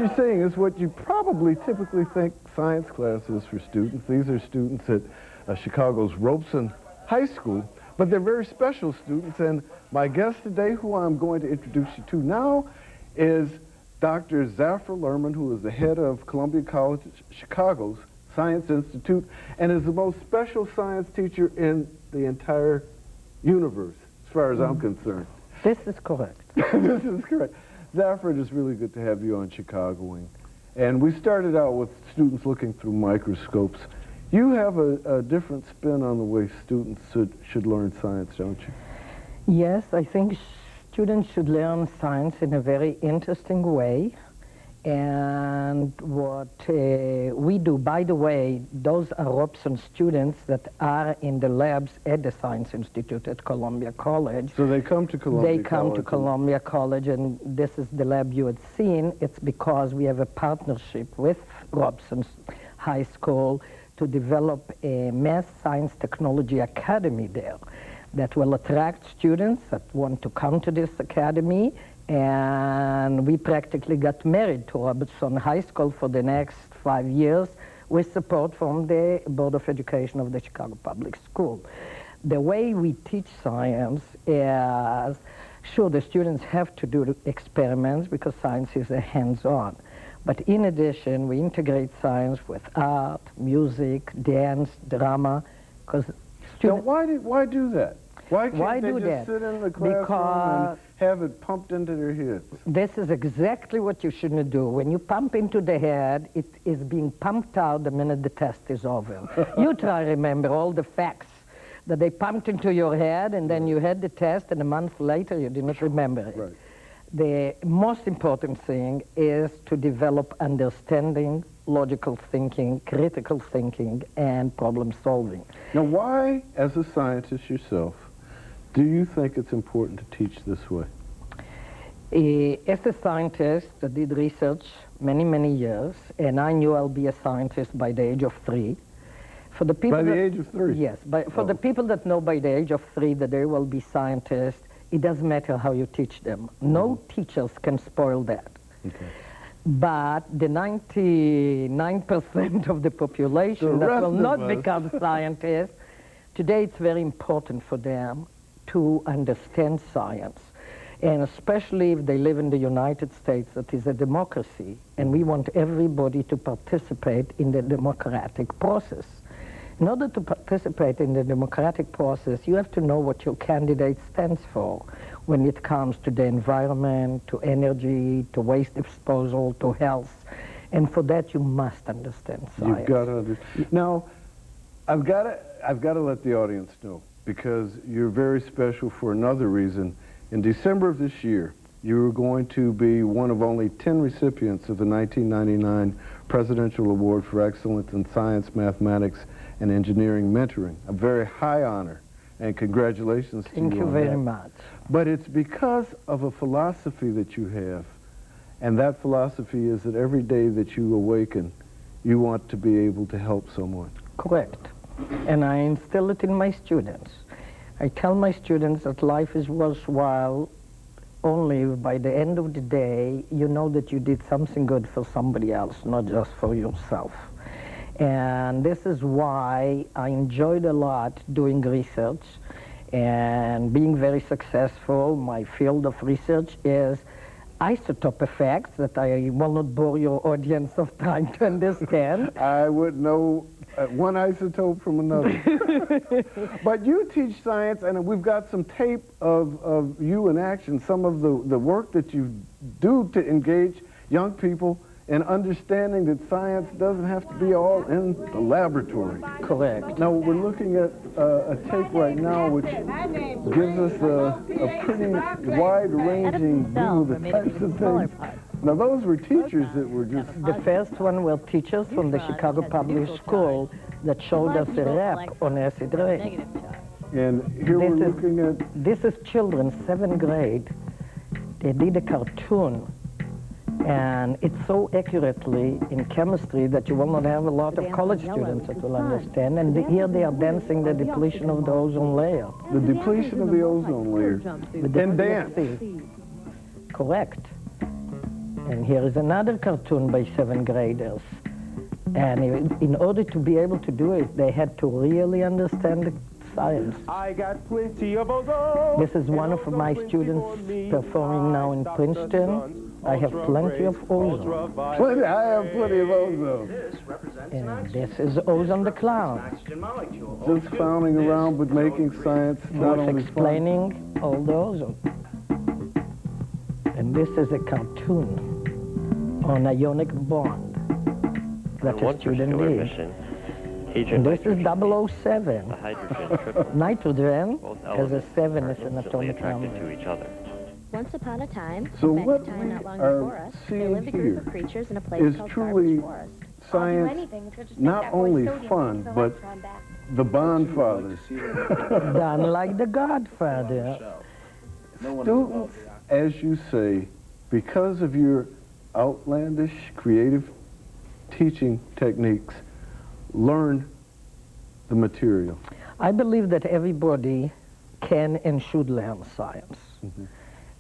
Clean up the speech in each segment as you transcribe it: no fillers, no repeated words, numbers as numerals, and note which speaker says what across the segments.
Speaker 1: you're saying is what you probably typically think science class is for students. These are students at Chicago's Robeson High School, but they're very special students, and my guest today, who I'm going to introduce you to now, is Dr. Zafra Lerman, who is the head of Columbia College Chicago's Science Institute, and is the most special science teacher in the entire universe, as far as I'm concerned.
Speaker 2: This is correct.
Speaker 1: This is correct. Zafra, it is really good to have you on Chicagoing. And we started out with students looking through microscopes. You have a different spin on the way students should learn science, don't you?
Speaker 2: Yes, I think students should learn science in a very interesting way. And what we do, by the way, those are Robeson students that are in the labs at the Science Institute at Columbia College.
Speaker 1: So they come to Columbia College?
Speaker 2: They come to Columbia College, and this is the lab you had seen. It's because we have a partnership with Robeson High School to develop a Math Science Technology Academy there that will attract students that want to come to this academy. And we practically got married to Robeson High School for the next 5 years with support from the Board of Education of the Chicago Public School. The way we teach science is, sure, the students have to do the experiments because science is a hands-on. But in addition, we integrate science with art, music, dance, drama, because students...
Speaker 1: Now, why do that? Why can't they
Speaker 2: do
Speaker 1: just
Speaker 2: that?
Speaker 1: sit in the classroom and have it pumped into their heads?
Speaker 2: This is exactly what you shouldn't do. When you pump into the head, it is being pumped out the minute the test is over. You try to remember all the facts that they pumped into your head, and then you had the test, and a month later you didn't remember it.
Speaker 1: Right.
Speaker 2: The most important thing is to develop understanding, logical thinking, critical thinking, and problem solving.
Speaker 1: Now, why, as a scientist yourself, do you think it's important to teach this way?
Speaker 2: As a scientist that did research many, many years, and I knew I'll be a scientist by the age of 3. For the people
Speaker 1: by the age of 3?
Speaker 2: Yes. For the people that know by the age of 3 that they will be scientists, it doesn't matter how you teach them. No teachers can spoil that.
Speaker 1: Okay.
Speaker 2: But the 99% of the population that will not become scientists, today it's very important for them to understand science. And especially if they live in the United States, that is a democracy, and we want everybody to participate in the democratic process. In order to participate in the democratic process, you have to know what your candidate stands for when it comes to the environment, to energy, to waste disposal, to health. And for that, you must understand science.
Speaker 1: You've got to understand. Now, I've got to let the audience know, because you're very special for another reason. In December of this year, you were going to be one of only 10 recipients of the 1999 Presidential Award for Excellence in Science, Mathematics, and Engineering Mentoring. A very high honor, and congratulations to you on that.
Speaker 2: Thank you very much.
Speaker 1: But it's because of a philosophy that you have, and that philosophy is that every day that you awaken, you want to be able to help someone.
Speaker 2: Correct. And I instill it in my students. I tell my students that life is worthwhile only if by the end of the day you know that you did something good for somebody else, not just for yourself. And this is why I enjoyed a lot doing research and being very successful. My field of research is isotope effects that I will not bore your audience of trying to understand.
Speaker 1: I would know one isotope from another. But you teach science, and we've got some tape of you in action, some of the work that you do to engage young people in understanding that science doesn't have to be all in the laboratory.
Speaker 2: Correct.
Speaker 1: Now, we're looking at a tape right now which gives us a pretty wide-ranging view of the types of things. Now, those were teachers that were just...
Speaker 2: The first one were teachers from the Chicago Public School that showed us a rap on acid rain.
Speaker 1: And here we're looking at...
Speaker 2: This is children, 7th grade. They did a cartoon. And it's so accurately in chemistry that you will not have a lot of college students that will understand. And here they are dancing the depletion of the ozone layer.
Speaker 1: The depletion of the ozone layer. And dance.
Speaker 2: Correct. And here is another cartoon by 7th graders. And in order to be able to do it, they had to really understand the science.
Speaker 3: I got plenty of ozone.
Speaker 2: This is one of my students performing now in Princeton. I have plenty of ozone.
Speaker 1: I have plenty of ozone.
Speaker 2: And this is Ozone the Clown.
Speaker 1: Just clowning around but making science not only
Speaker 2: explaining all the ozone. And this is a cartoon on ionic bond that a student did. And this is 007. Nitrogen has a 7 as an atomic number.
Speaker 4: To each other.
Speaker 5: Once upon a time,
Speaker 1: So
Speaker 5: back
Speaker 1: what
Speaker 5: in time not long
Speaker 1: we are
Speaker 5: before us, there
Speaker 1: seeing
Speaker 5: lived a group of
Speaker 1: here
Speaker 5: creatures in a place
Speaker 1: is
Speaker 5: called
Speaker 1: truly
Speaker 5: Garbage Forest.
Speaker 1: science, not only fun, but the Bond fathers.
Speaker 2: Done like the Godfather.
Speaker 1: Students, as you say, because of your outlandish, creative teaching techniques, learn the material.
Speaker 2: I believe that everybody can and should learn science.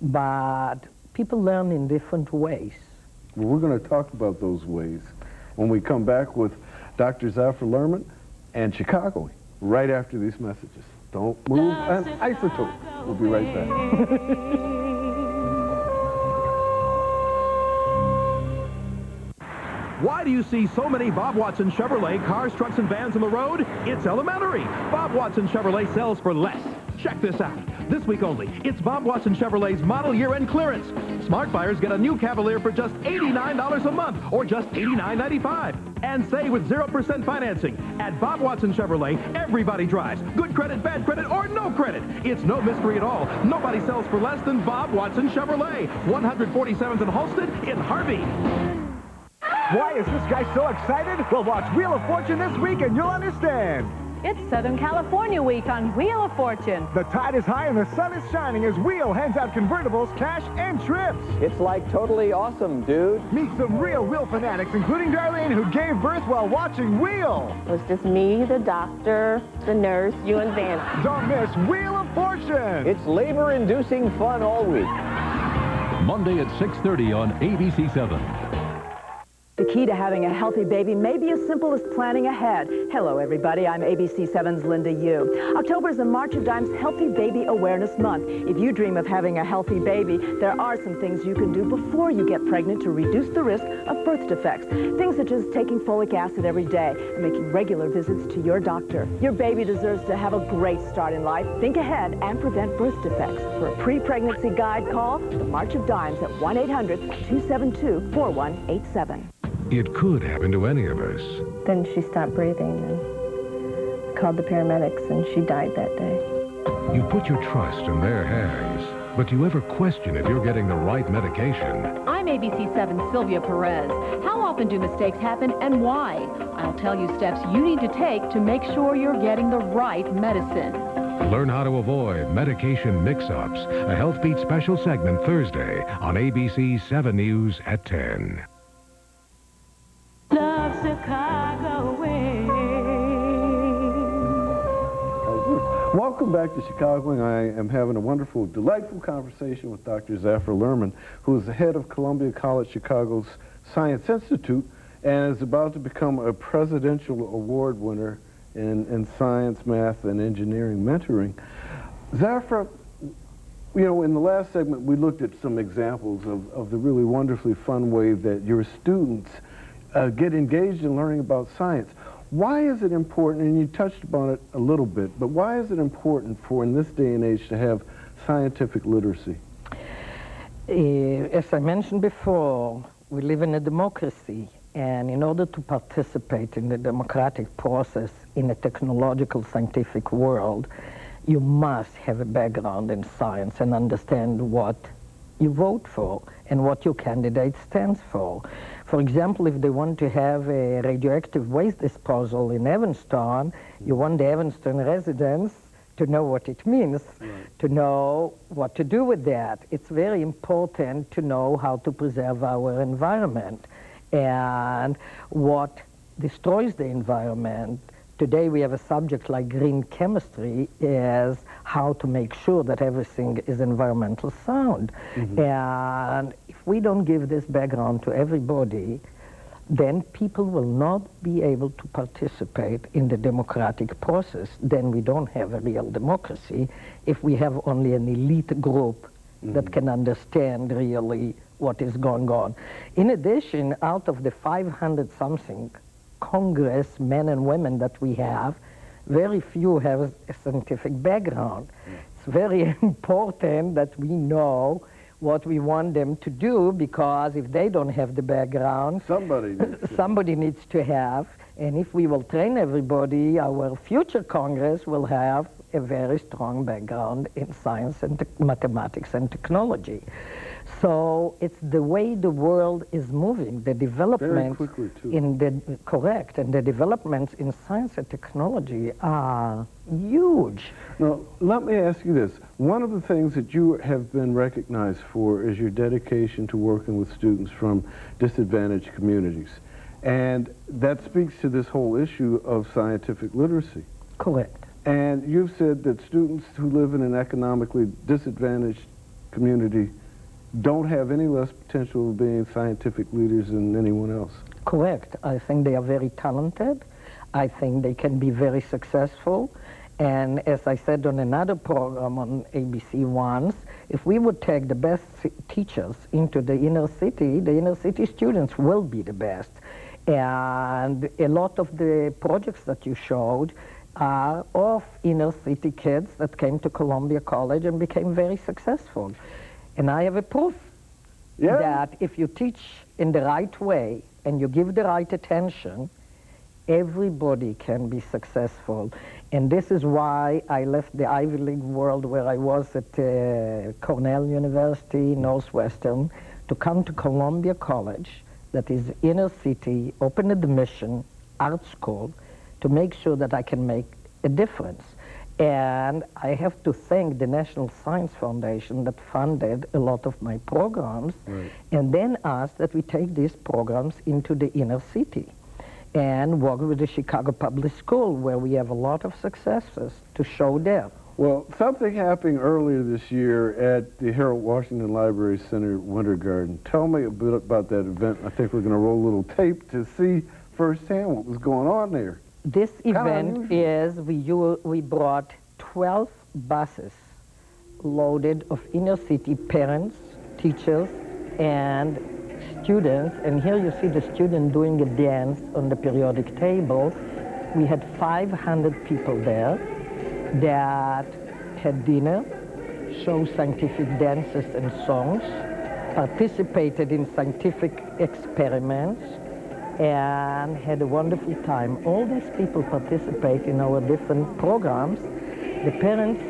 Speaker 2: But people learn in different ways.
Speaker 1: Well, we're going to talk about those ways when we come back with Dr. Zafra Lerman and Chicago right after these messages. Don't move an isotope. We'll be right back.
Speaker 3: Why do you see so many Bob Watson Chevrolet cars, trucks, and vans on the road? It's elementary. Bob Watson Chevrolet sells for less. Check this out. This week only, it's Bob Watson Chevrolet's model year-end clearance. Smart buyers get a new Cavalier for just $89 a month, or just $89.95. And save with 0% financing. At Bob Watson Chevrolet, everybody drives. Good credit, bad credit, or no credit. It's no mystery at all. Nobody sells for less than Bob Watson Chevrolet. 147th and Halsted in Harvey.
Speaker 6: Why is this guy so excited? Well, watch Wheel of Fortune this week and you'll understand.
Speaker 7: It's Southern California week on Wheel of Fortune.
Speaker 6: The tide is high and the sun is shining as Wheel hands out convertibles, cash, and trips.
Speaker 8: It's like totally awesome, dude.
Speaker 6: Meet some real Wheel fanatics, including Darlene, who gave birth while watching Wheel.
Speaker 9: It was just me, the doctor, the nurse, you and Van.
Speaker 6: Don't miss Wheel of Fortune.
Speaker 8: It's labor-inducing fun all week.
Speaker 10: Monday at 6:30 on ABC7.
Speaker 7: The key to having a healthy baby may be as simple as planning ahead. Hello, everybody. I'm ABC7's Linda Yu. October is the March of Dimes Healthy Baby Awareness Month. If you dream of having a healthy baby, there are some things you can do before you get pregnant to reduce the risk of birth defects. Things such as taking folic acid every day and making regular visits to your doctor. Your baby deserves to have a great start in life. Think ahead and prevent birth defects. For a pre-pregnancy guide, call the March of Dimes at 1-800-272-4187.
Speaker 10: It could happen to any of us.
Speaker 9: Then she stopped breathing and called the paramedics, and she died that day.
Speaker 10: You put your trust in their hands, but do you ever question if you're getting the right medication?
Speaker 7: I'm ABC7's Sylvia Perez. How often do mistakes happen and why? I'll tell you steps you need to take to make sure you're getting the right medicine.
Speaker 10: Learn how to avoid medication mix-ups. A Health Beat special segment Thursday on ABC 7 News at 10.
Speaker 7: Love Chicago way.
Speaker 1: Welcome back to Chicago, and I am having a wonderful, delightful conversation with Dr. Zafra Lerman, who is the head of Columbia College Chicago's Science Institute and is about to become a presidential award winner in science, math, and engineering mentoring. Zafra, you know, in the last segment, we looked at some examples of the really wonderfully fun way that your students get engaged in learning about science. Why is it important, and you touched upon it a little bit, but why is it important for, in this day and age, to have scientific literacy?
Speaker 2: As I mentioned before, we live in a democracy, and in order to participate in the democratic process in a technological scientific world, you must have a background in science and understand what you vote for and what your candidate stands for. For example, if they want to have a radioactive waste disposal in Evanston, you want the Evanston residents to know what it means, to know what to do with that. It's very important to know how to preserve our environment and what destroys the environment. Today we have a subject like green chemistry, is how to make sure that everything is environmental sound. And if we don't give this background to everybody, then people will not be able to participate in the democratic process. Then we don't have a real democracy if we have only an elite group that can understand really what is going on. In addition, out of the 500-something Congress men and women that we have, very few have a scientific background. It's very important that we know what we want them to do, because if they don't have the background, somebody needs to have. And if we will train everybody, our future Congress will have a very strong background in science and mathematics and technology. So it's the way the world is moving, the development
Speaker 1: very quickly too.
Speaker 2: And the developments in science and technology are huge.
Speaker 1: Now, let me ask you this. One of the things that you have been recognized for is your dedication to working with students from disadvantaged communities. And that speaks to this whole issue of scientific literacy.
Speaker 2: Correct.
Speaker 1: And you've said that students who live in an economically disadvantaged community don't have any less potential of being scientific leaders than anyone else.
Speaker 2: Correct. I think they are very talented. I think they can be very successful. And as I said on another program on ABC once, if we would take the best teachers into the inner city students will be the best. And a lot of the projects that you showed are of inner city kids that came to Columbia College and became very successful. And I have a proof that if you teach in the right way and you give the right attention, everybody can be successful. And this is why I left the Ivy League world where I was at Cornell University, Northwestern, to come to Columbia College, that is inner city, open admission, art school, to make sure that I can make a difference. And I have to thank the National Science Foundation that funded a lot of my programs, and then asked that we take these programs into the inner city and work with the Chicago Public School, where we have a lot of successes to show there.
Speaker 1: Well, something happened earlier this year at the Harold Washington Library Center Winter Garden. Tell me a bit about that event. I think we're going to roll a little tape to see firsthand what was going on there.
Speaker 2: This event is, we brought 12 buses loaded of inner city parents, teachers, and students. And here you see the student doing a dance on the periodic table. We had 500 people there that had dinner, showed scientific dances and songs, participated in scientific experiments, and had a wonderful time. All these people participate in our different programs. The parents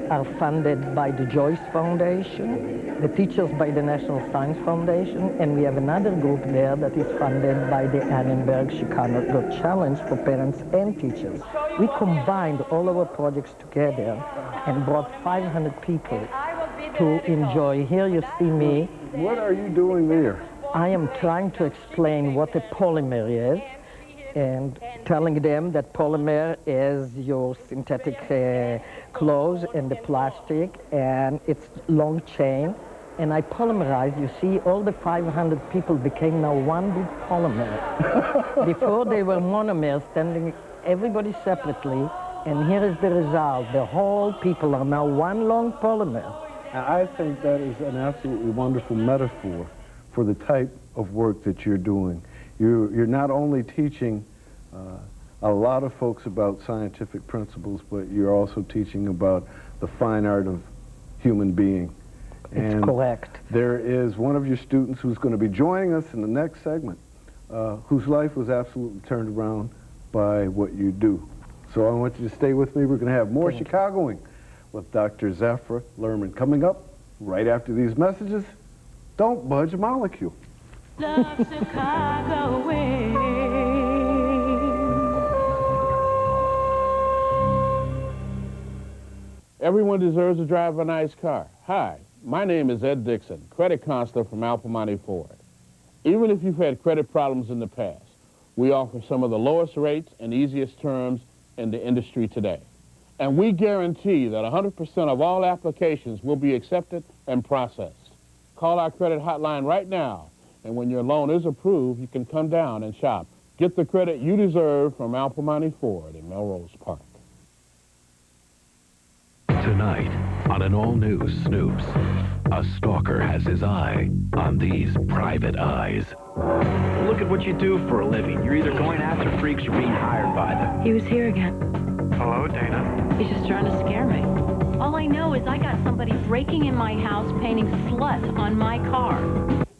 Speaker 2: are funded by the Joyce Foundation, the teachers by the National Science Foundation, and we have another group there that is funded by the Annenberg Chicago Challenge for parents and teachers. We combined all our projects together and brought 500 people to enjoy. Here you see me.
Speaker 1: What are you doing there?
Speaker 2: I am trying to explain what a polymer is and telling them that polymer is your synthetic clothes and the plastic, and it's long chain. And I polymerize. You see, all the 500 people became now one big polymer. Before they were monomers, standing everybody separately, and here is the result. The whole people are now one long polymer.
Speaker 1: And I think that is an absolutely wonderful metaphor for the type of work that you're doing. You're not only teaching a lot of folks about scientific principles, but you're also teaching about the fine art of human being.
Speaker 2: It's correct.
Speaker 1: There is one of your students who's going to be joining us in the next segment, whose life was absolutely turned around by what you do. So I want you to stay with me. We're going to have more Chicagoing with Dr. Zafra Lerman coming up right after these messages. Don't budge a molecule.
Speaker 4: Love Chicago way.
Speaker 11: Everyone deserves to drive a nice car. Hi, my name is Ed Dixon, credit counselor from Alpamani Ford. Even if you've had credit problems in the past, we offer some of the lowest rates and easiest terms in the industry today. And we guarantee that 100% of all applications will be accepted and processed. Call our credit hotline right now, and when your loan is approved, you can come down and shop. Get the credit you deserve from Alpamani Ford in Melrose Park.
Speaker 10: Tonight, on an all-new Snoops, a stalker has his eye on these private eyes.
Speaker 12: Look at what you do for a living. You're either going after freaks or being hired by them.
Speaker 13: He was here again.
Speaker 12: Hello, Dana.
Speaker 13: He's just trying to scare me. All I know is I got somebody breaking in my house painting slut on my car.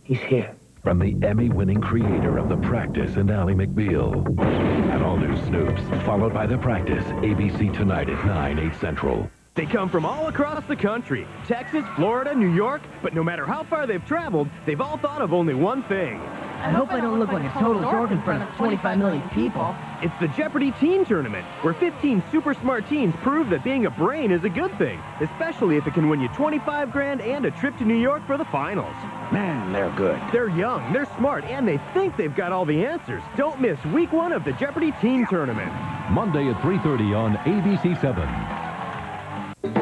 Speaker 12: He's here.
Speaker 10: From the Emmy-winning creator of The Practice and Ally McBeal. An all-new Snoops, followed by The Practice, ABC tonight at 9, 8 Central.
Speaker 3: They come from all across the country, Texas, Florida, New York, but no matter how far they've traveled, they've all thought of only one thing.
Speaker 14: I hope I don't look like a total dork in front of 25 million people.
Speaker 3: It's the Jeopardy Teen Tournament, where 15 super smart teens prove that being a brain is a good thing, especially if it can win you 25 grand and a trip to New York for the finals.
Speaker 12: Man, they're good.
Speaker 3: They're young, they're smart, and they think they've got all the answers. Don't miss week 1 of the Jeopardy Teen Tournament.
Speaker 10: Monday at 3:30 on ABC 7.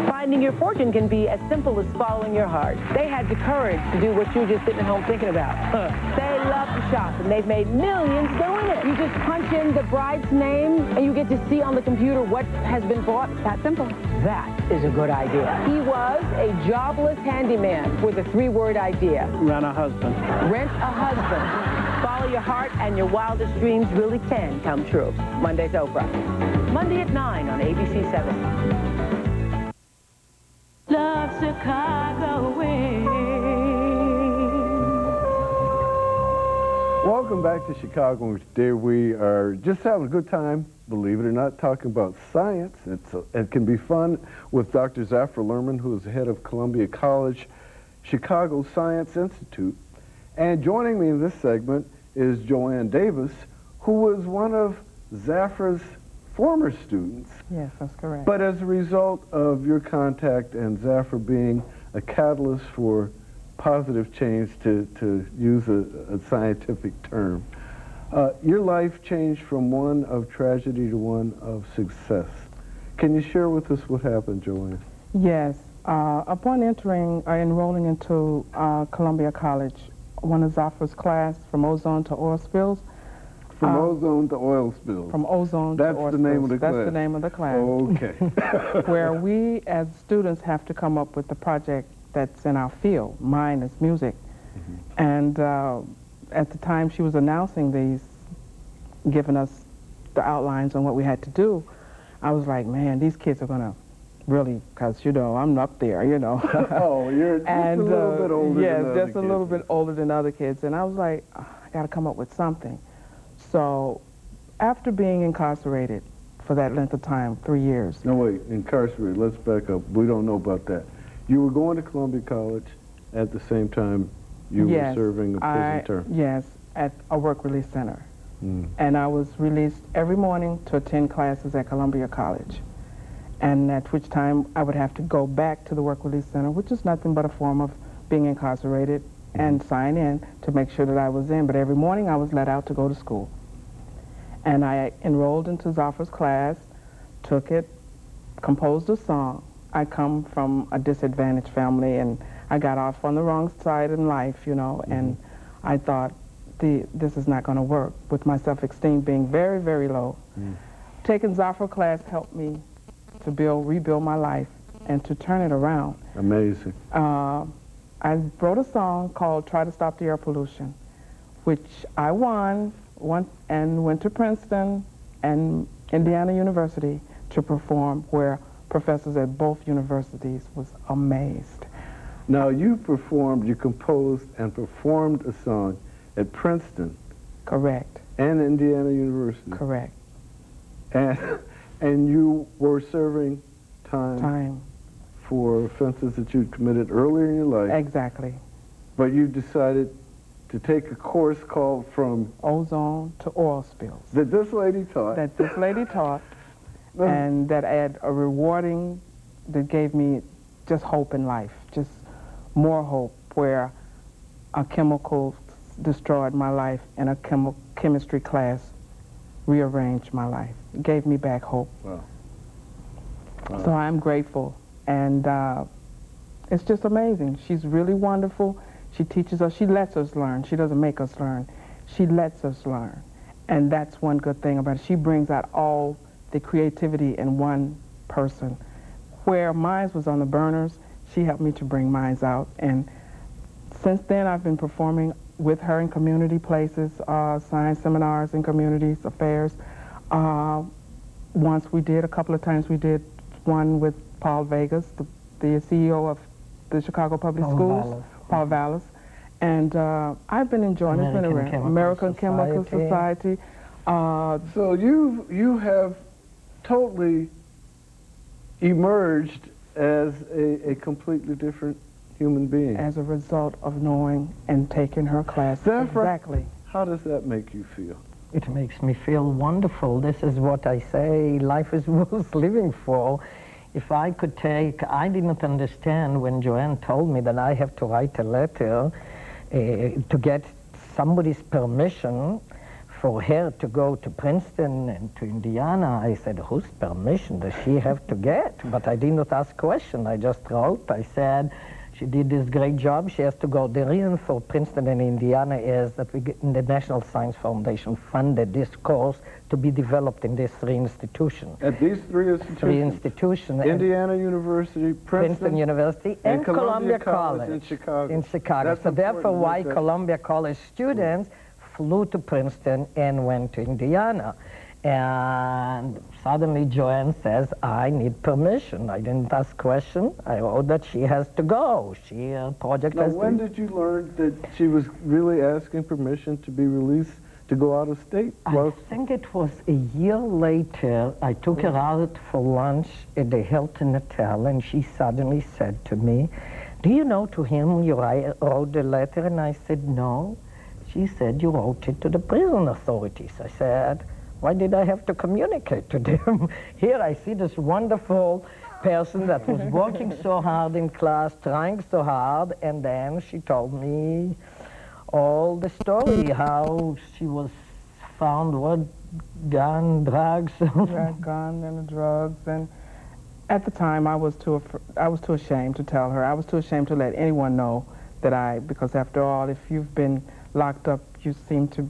Speaker 7: Finding your fortune can be as simple as following your heart. They had the courage to do what you're just sitting at home thinking about. They love to shop, and they've made millions doing it. You just punch in the bride's name, and you get to see on the computer what has been bought. That simple. That is a good idea. He was a jobless handyman with a 3-word idea.
Speaker 12: Rent a husband.
Speaker 7: Rent a husband. Follow your heart, and your wildest dreams really can come true. Monday's Oprah. Monday at 9 on ABC 7.
Speaker 4: Love Chicago way.
Speaker 1: Welcome back to Chicago. Today we are just having a good time, believe it or not, talking about science. It can be fun with Dr. Zafra Lerman, who is the head of Columbia College Chicago Science Institute. And joining me in this segment is Joanne Davis, who was one of Zafra's former students.
Speaker 15: Yes, that's correct.
Speaker 1: But as a result of your contact and Zafra being a catalyst for positive change, to use a scientific term, your life changed from one of tragedy to one of success. Can you share with us what happened, Joanne?
Speaker 15: Yes. Upon enrolling into Columbia College, one of Zafra's class, from ozone to oil spills.
Speaker 1: From ozone to oil spills.
Speaker 15: From ozone to oil spills.
Speaker 1: That's the name of the class.
Speaker 15: That's the name of the class.
Speaker 1: Okay.
Speaker 15: Where we, as students, have to come up with the project that's in our field. Mine is music. Mm-hmm. And at the time she was announcing these, giving us the outlines on what we had to do, I was like, man, these kids are going to really, because, you know, I'm up there, you know.
Speaker 1: Oh, you're just a little bit older than other
Speaker 15: kids. Yes, just a little bit older than other kids. And I was like, I got to come up with something. So after being incarcerated for that length of time, 3 years.
Speaker 1: No, wait, incarcerated, let's back up. We don't know about that. You were going to Columbia College at the same time you were serving a prison term.
Speaker 15: Yes, at a work release center. And I was released every morning to attend classes at Columbia College. And at which time I would have to go back to the work release center, which is nothing but a form of being incarcerated, and sign in to make sure that I was in. But every morning I was let out to go to school. And I enrolled into Zafra's class, took it, composed a song. I come from a disadvantaged family, and I got off on the wrong side in life, you know, and I thought, this is not going to work, with my self-esteem being very, very low. Taking Zafra class helped me to rebuild my life and to turn it around.
Speaker 1: Amazing.
Speaker 15: I wrote a song called Try to Stop the Air Pollution, which I won and went to Princeton and Indiana University to perform, where professors at both universities was amazed.
Speaker 1: Now you composed and performed a song at Princeton.
Speaker 15: Correct.
Speaker 1: And Indiana University.
Speaker 15: Correct.
Speaker 1: And you were serving time for offenses that you'd committed earlier in your life.
Speaker 15: Exactly.
Speaker 1: But you decided to take a course called From
Speaker 15: Ozone to Oil Spills.
Speaker 1: That this lady taught.
Speaker 15: That this lady taught. And that had a rewarding, that gave me just hope in life, just more hope, where a chemical destroyed my life and a chemistry class rearranged my life. It gave me back hope.
Speaker 1: Wow.
Speaker 15: So I'm grateful. And it's just amazing. She's really wonderful. She teaches us, she lets us learn. She doesn't make us learn. She lets us learn. And that's one good thing about it. She brings out all the creativity in one person. Where mine was on the burners, she helped me to bring mine out. And since then, I've been performing with her in community places, science seminars and community affairs. Once we did, a couple of times we did one with Paul Vegas, the CEO of the Chicago Public Schools, Paul Vallis. And I've been enjoying it. It's been around. American Chemical Society.
Speaker 1: So you have totally emerged as a completely different human being.
Speaker 15: As a result of knowing and taking her class.
Speaker 1: Zafra,
Speaker 15: exactly.
Speaker 1: How does that make you feel?
Speaker 2: It makes me feel wonderful. This is what I say life is worth living for. If I could take, I didn't understand when Joanne told me that I have to write a letter to get somebody's permission for her to go to Princeton and to Indiana. I said, whose permission does she have to get? But I did not ask question. I just wrote. I said, she did this great job. She has to go. The reason for Princeton and Indiana is that the National Science Foundation funded this course to be developed in these three institutions.
Speaker 1: At these three institutions?
Speaker 2: Three institutions.
Speaker 1: Indiana University, Princeton
Speaker 2: University, and Columbia College
Speaker 1: in Chicago.
Speaker 2: In Chicago. So therefore, why Columbia College students flew to Princeton and went to Indiana. And suddenly Joanne says, I need permission. I didn't ask question. I wrote that she has to go. She project
Speaker 1: now,
Speaker 2: has
Speaker 1: when did you learn that she was really asking permission to be released to go out of state?
Speaker 2: I think it was a year later. I took her out for lunch at the Hilton Hotel, and she suddenly said to me, do you know to whom you wrote the letter? And I said, no. She said, you wrote it to the prison authorities. I said, why did I have to communicate to them? Here I see this wonderful person that was working so hard in class, trying so hard, and then she told me all the story, how she was found, what, gun, drugs?
Speaker 15: Yeah, gun and drugs. And at the time, I was too ashamed to tell her. I was too ashamed to let anyone know that because after all, if you've been locked up, you seem to,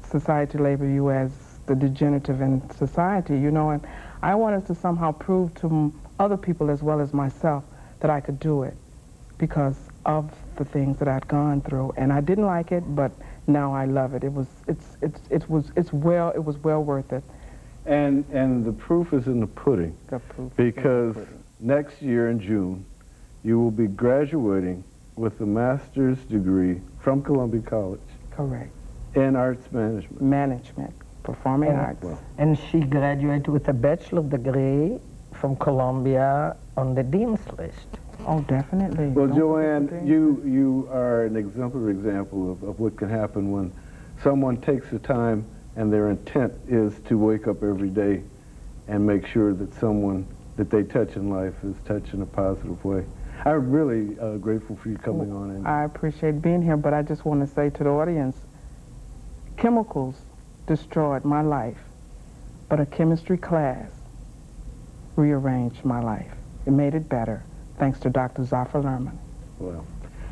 Speaker 15: society label you as the degenerative in society, you know, and I wanted to somehow prove to other people as well as myself that I could do it because of the things that I'd gone through. And I didn't like it, but now I love it. It was well worth it.
Speaker 1: And the proof is in the pudding.
Speaker 15: The proof
Speaker 1: because next year in June, you will be graduating with a master's degree from Columbia College.
Speaker 15: Correct.
Speaker 1: In arts management.
Speaker 15: Management. Performing arts.
Speaker 2: And she graduated with a bachelor's degree from Columbia on the dean's list.
Speaker 15: Oh, definitely.
Speaker 1: Well, Joanne, you are an exemplary example of what can happen when someone takes the time and their intent is to wake up every day and make sure that someone that they touch in life is touched in a positive way. I'm really grateful for you coming on. And
Speaker 15: I appreciate being here, but I just want to say to the audience, chemicals destroyed my life, but a chemistry class rearranged my life. It made it better, thanks to Dr. Zafra Lerman.
Speaker 1: Well,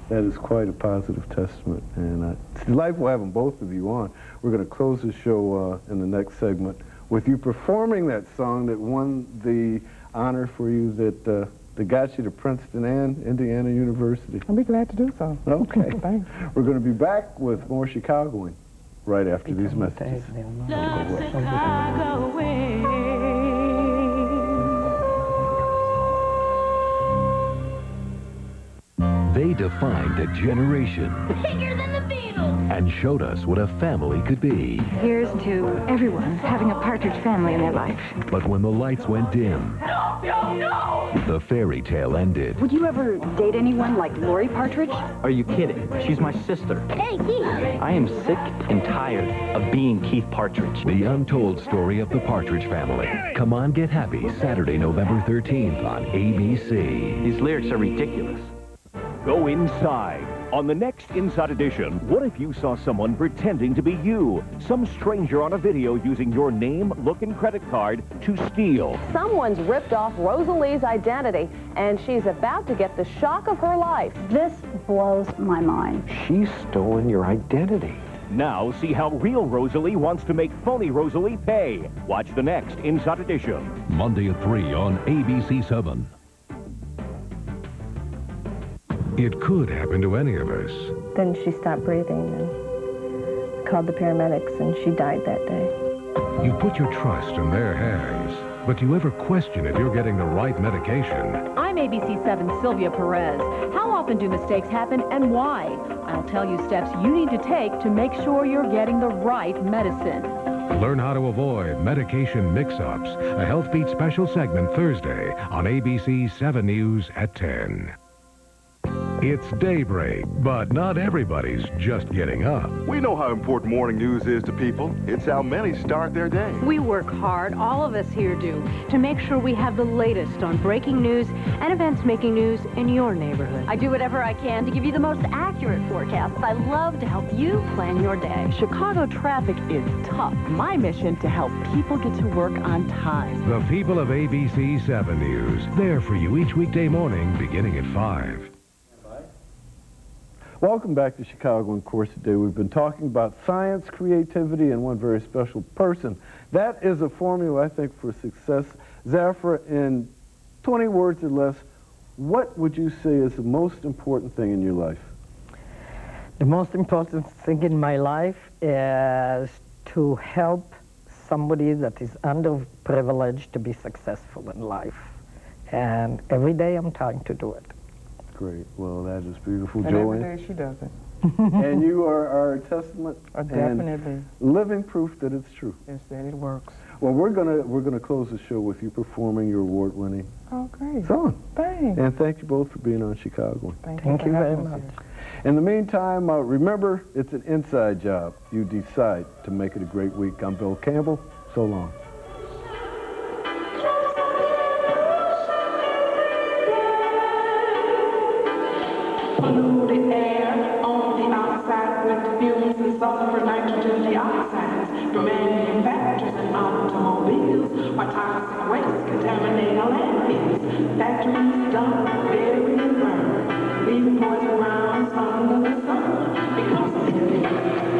Speaker 1: that is quite a positive testament, and it's delightful having both of you on. We're going to close the show in the next segment with you performing that song that won the honor for you that got you to Princeton and Indiana University.
Speaker 15: I'll be glad to do so.
Speaker 1: Okay.
Speaker 15: Thanks.
Speaker 1: We're going to be back with more Chicagoing right after these messages.
Speaker 10: They defined a generation.
Speaker 4: Bigger than the Beatles.
Speaker 10: And showed us what a family could be.
Speaker 16: Here's to everyone having a Partridge family in their life.
Speaker 10: But when the lights went dim,
Speaker 4: No!
Speaker 10: the fairy tale ended.
Speaker 16: Would you ever date anyone like Lori Partridge?
Speaker 12: Are you kidding? She's my sister.
Speaker 5: Hey, Keith.
Speaker 12: I am sick and tired of being Keith Partridge.
Speaker 10: The untold story of the Partridge family. Come on, get happy. Saturday, November 13th on ABC.
Speaker 12: These lyrics are ridiculous.
Speaker 17: Go inside. On the next Inside Edition, what if you saw someone pretending to be you? Some stranger on a video using your name, look, and credit card to steal.
Speaker 18: Someone's ripped off Rosalie's identity
Speaker 7: and she's about to get the shock of her life.
Speaker 16: This blows my mind.
Speaker 8: She's stolen your identity.
Speaker 17: Now see how real Rosalie wants to make phony Rosalie pay. Watch the next Inside Edition.
Speaker 10: Monday at 3 on ABC 7. It could happen to any of us.
Speaker 9: Then she stopped breathing and called the paramedics, and she died that day.
Speaker 10: You put your trust in their hands, but do you ever question if you're getting the right medication?
Speaker 18: I'm ABC 7's Sylvia Perez. How often do mistakes happen and why? I'll tell you steps you need to take to make sure you're getting the right medicine.
Speaker 10: Learn how to avoid medication mix-ups. A Health Beat special segment Thursday on ABC 7 News at 10. It's daybreak, but not everybody's just getting up.
Speaker 19: We know how important morning news is to people. It's how many start their day.
Speaker 13: We work hard, all of us here do, to make sure we have the latest on breaking news and events making news in your neighborhood.
Speaker 20: I do whatever I can to give you the most accurate forecasts. I love to help you plan your day.
Speaker 21: Chicago traffic is tough. My mission to help people get to work on time.
Speaker 10: The people of ABC 7 News, there for you each weekday morning beginning at 5.
Speaker 1: Welcome back to Chicago in Course today. We've been talking about science, creativity, and one very special person. That is a formula, I think, for success. Zafra, in 20 words or less, what would you say is the most important thing in your life?
Speaker 2: The most important thing in my life is to help somebody that is underprivileged to be successful in life. And every day I'm trying to do it.
Speaker 1: Great. Well, that is beautiful,
Speaker 15: and
Speaker 1: Joanne.
Speaker 15: every day she does it.
Speaker 1: And you are a testament
Speaker 15: definitely
Speaker 1: and living proof that it's true.
Speaker 15: Yes, that it works.
Speaker 1: Well, we're gonna close the show with you performing your award-winning song.
Speaker 15: Thanks.
Speaker 1: And thank you both for being on Chicago.
Speaker 15: Thank
Speaker 2: you very much.
Speaker 1: In the meantime, remember, it's an inside job. You decide to make it a great week. I'm Bill Campbell. So long.
Speaker 22: Polluted air on the outside with fumes and sulfur, nitrogen dioxides from manufacturers and automobiles, while toxic waste contaminate our landfills. Factories dump, bury, and burn, leaving poison rounds under the sun. Because of the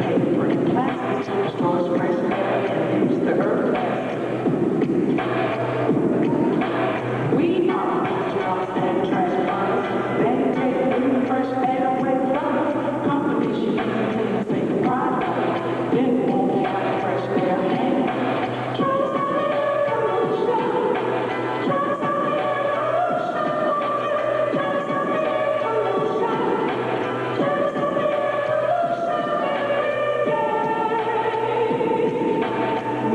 Speaker 22: paper and plastics destroys fresh air and leaves the earth plastic. We are drugs and trash products. They take fresh air away from us. Companies should use a clean, safe product. Then we won't have fresh air and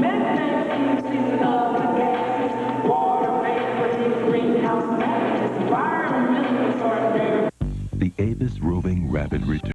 Speaker 22: methane seeps of the gases, water vapor, greenhouse gases, environmental disorder.
Speaker 10: The Avis Roving Rapid Return.